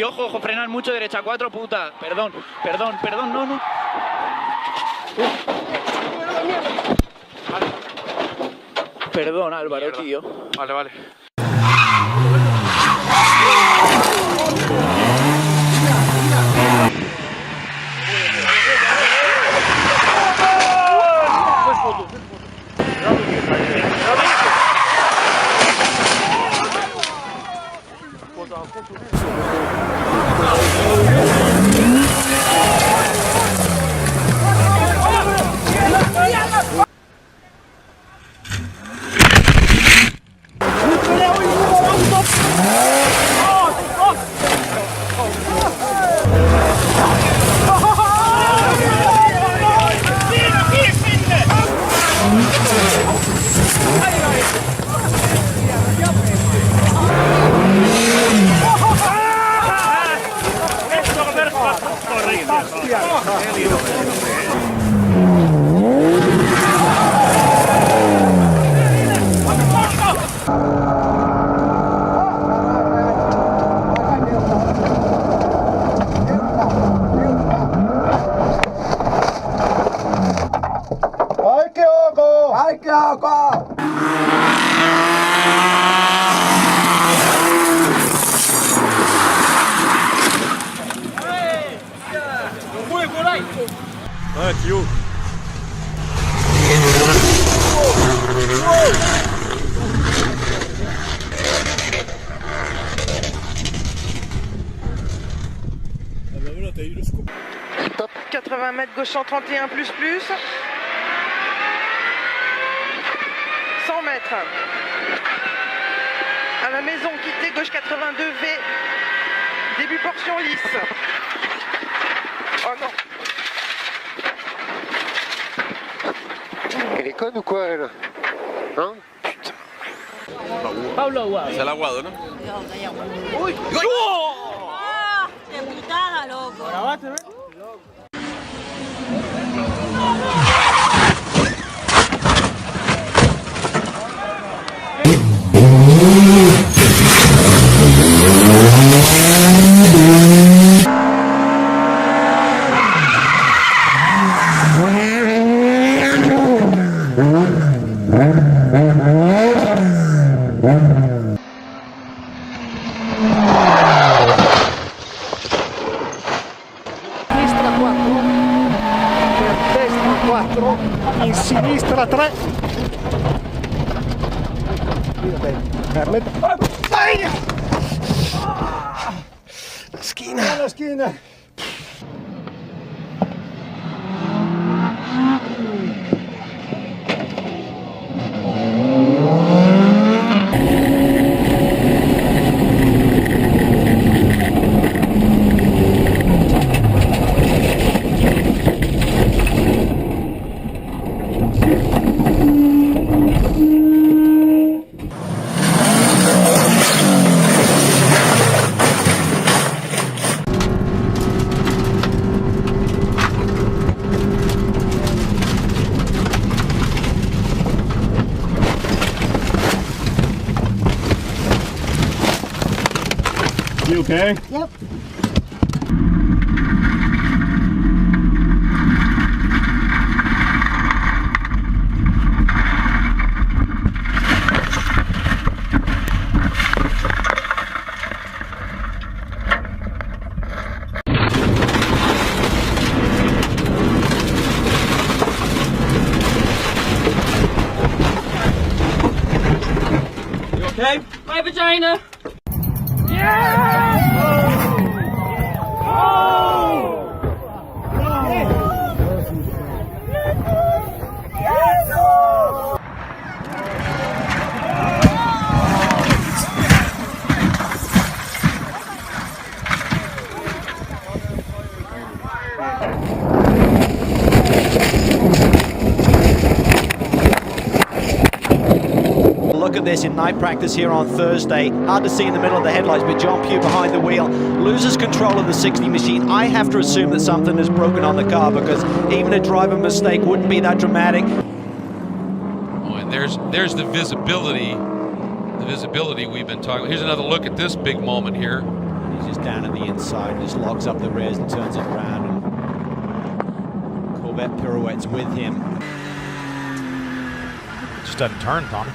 ojo, ojo, frenar mucho, derecha 4, puta. Perdón, perdón, perdón, no, no. Vale. Perdón, Álvaro, tío. Vale, vale. Top. 80 mètres gauche 131 plus. 100 mètres. À la maison, quittée gauche 82 V. Début portion lisse. Oh non. Elle est conne ou quoi, elle? Hein? Putain. Pablo Aguado. Es el aguado, ¿no? ¡Uy! ¡Ah! ¡Qué putada, loco! ¿Grabaste, in sinistra 3. La schiena. You okay? Yep. You okay? My vagina! Look at this in night practice here on Thursday. Hard to see in the middle of the headlights, but John Pugh behind the wheel loses control of the 60 machine. I have to assume that something is broken on the car because even a driver mistake wouldn't be that dramatic. Oh, and there's the visibility we've been talking about. Here's another look at this big moment here. He's just down at the inside, just locks up the rears and turns it around. And Corvette pirouettes with him. Just doesn't turn, Tommy.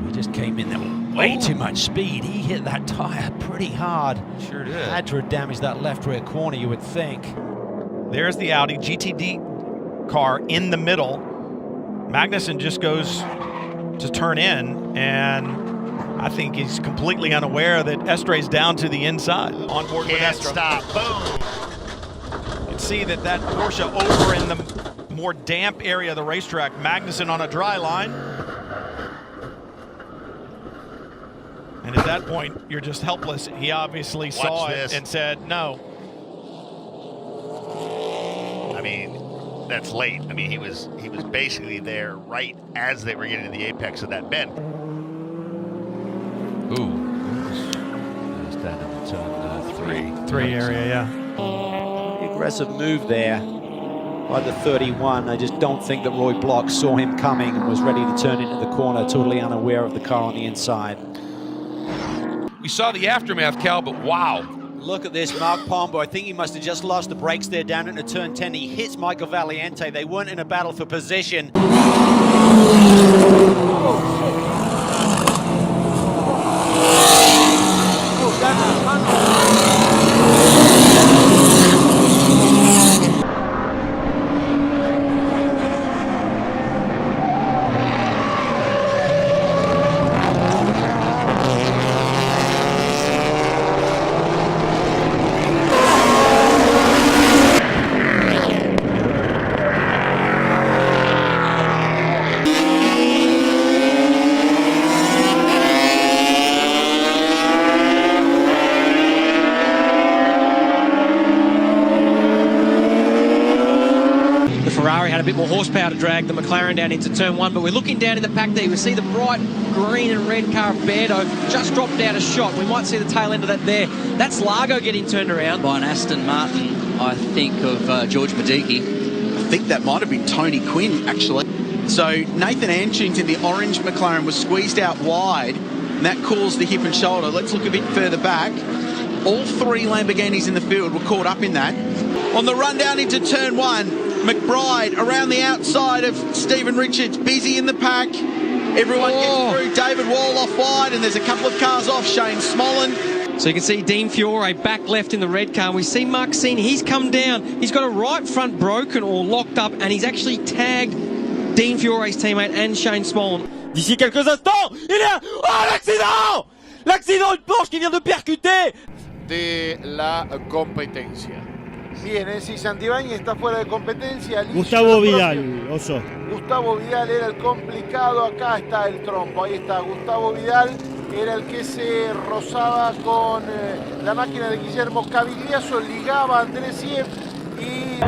He just came in there with way too much speed. He hit that tire pretty hard. Sure did. Had to have damaged that left rear corner, you would think. There's the Audi GTD car in the middle. Magnussen just goes to turn in, and I think he's completely unaware that Estray's down to the inside. On board with Estra. Stop. Boom. You can see that Porsche over in the more damp area of the racetrack. Magnussen on a dry line. And at that point, you're just helpless. He obviously saw it and said, no. I mean, that's late. I mean, he was basically there right as they were getting to the apex of that bend. Ooh. Just down in the turn Three area, yeah. aggressive move there by the 31. I just don't think that Roy Block saw him coming and was ready to turn into the corner, totally unaware of the car on the inside. We saw the aftermath, Cal, but wow. Look at this, Mark Pombo. I think he must have just lost the brakes there down into turn 10. He hits Michael Valiente. They weren't in a battle for position. Ferrari had a bit more horsepower to drag the McLaren down into turn one, but we're looking down in the pack there. We see the bright green and red car of Beardo just dropped out a shot. We might see the tail end of that there. That's Largo getting turned around. By an Aston Martin, I think of George Badiki. I think that might have been Tony Quinn, actually. So Nathan Anchings in the orange McLaren was squeezed out wide, and that caused the hip and shoulder. Let's look a bit further back. All three Lamborghinis in the field were caught up in that. On the run down into turn one, McBride around the outside of Stephen Richards, busy in the pack. Everyone gets through. David Wall off wide, and there's a couple of cars off. Shane Smollen. So you can see Dean Fiore back left in the red car. We see Mark Seen, he's come down. He's got a right front broken or locked up, and he's actually tagged Dean Fiore's teammate and Shane Smollen. D'ici quelques instants, il est... Oh, l'accident! L'accident, une Porsche qui vient de percuter! De la competencia. Bien, si Santibáñez está fuera de competencia. Gustavo Vidal, Oso. Gustavo Vidal era el complicado, acá está el trompo, ahí está. Gustavo Vidal era el que se rozaba con la máquina de Guillermo Cavigliaso, ligaba a Andrés Siev y...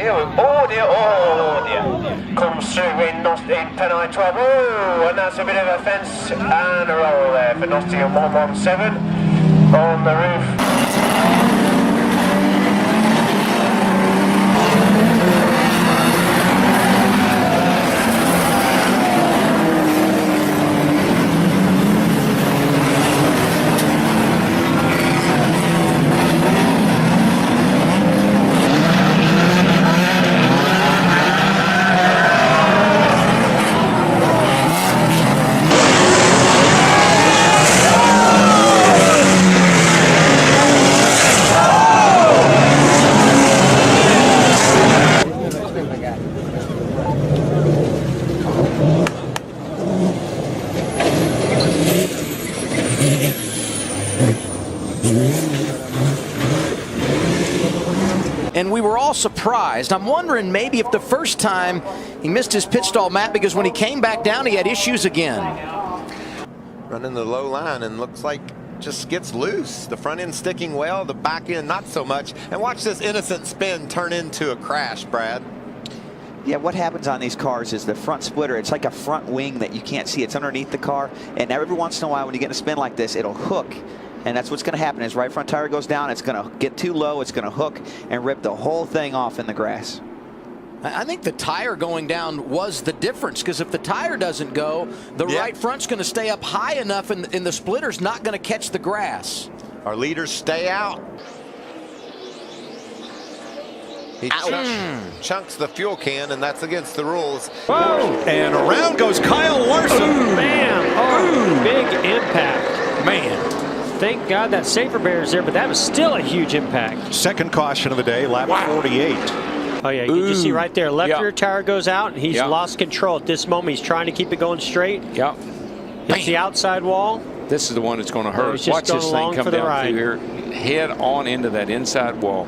Oh dear. Comes through in Penai 12. Oh, and that's a bit of a fence and a roll there for Nottingham 117 on the roof. And we were all surprised. I'm wondering maybe if the first time he missed his pit stall, Matt, because when he came back down, he had issues again. Running the low line and looks like just gets loose. The front end sticking well, the back end not so much. And watch this innocent spin turn into a crash, Brad. Yeah, what happens on these cars is the front splitter, it's like a front wing that you can't see. It's underneath the car. And every once in a while when you get in a spin like this, it'll hook. And that's what's going to happen. His right front tire goes down. It's going to get too low. It's going to hook and rip the whole thing off in the grass. I think the tire going down was the difference, because if the tire doesn't go, the right front's going to stay up high enough and the splitter's not going to catch the grass. Our leaders stay out. He chunks the fuel can, and that's against the rules. Whoa. And around goes Kyle Larson. Ooh, man. Oh, big impact. Man. Thank God that safer barrier's there, but that was still a huge impact. Second caution of the day, lap 48. Oh, yeah, you can see right there. Left rear tire goes out, and he's lost control at this moment. He's trying to keep it going straight. Yep. Hits the outside wall. This is the one that's going to hurt. Watch this thing come down through here, head on into that inside wall.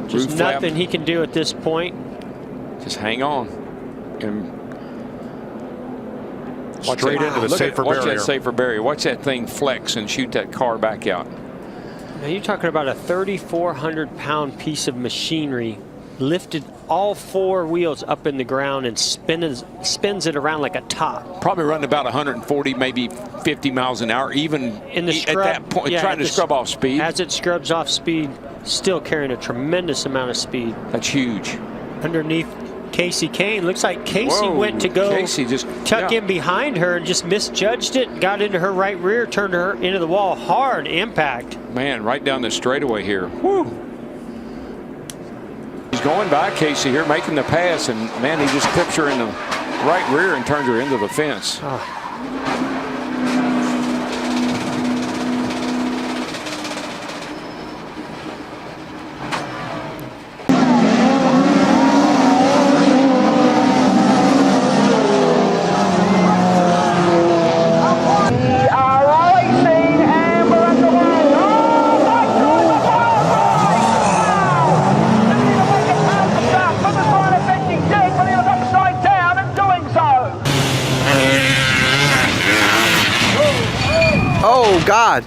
Just nothing he can do at this point. Just hang on. And straight into the safer barrier. Watch that safer barrier. Watch that thing flex and shoot that car back out. Now you're talking about a 3,400-pound piece of machinery lifted all four wheels up in the ground and spins it around like a top. Probably running about 140, maybe 50 miles an hour, even in the scrub, at that point, trying to scrub off speed. As it scrubs off speed, still carrying a tremendous amount of speed. That's huge. Underneath Casey Kane, looks like Casey went to go tuck in behind her and just misjudged it, got into her right rear, turned her into the wall. Hard impact. Man, right down the straightaway here. Woo. He's going by Casey here, making the pass, and man, he just clips her in the right rear and turns her into the fence. Oh. Oh, God.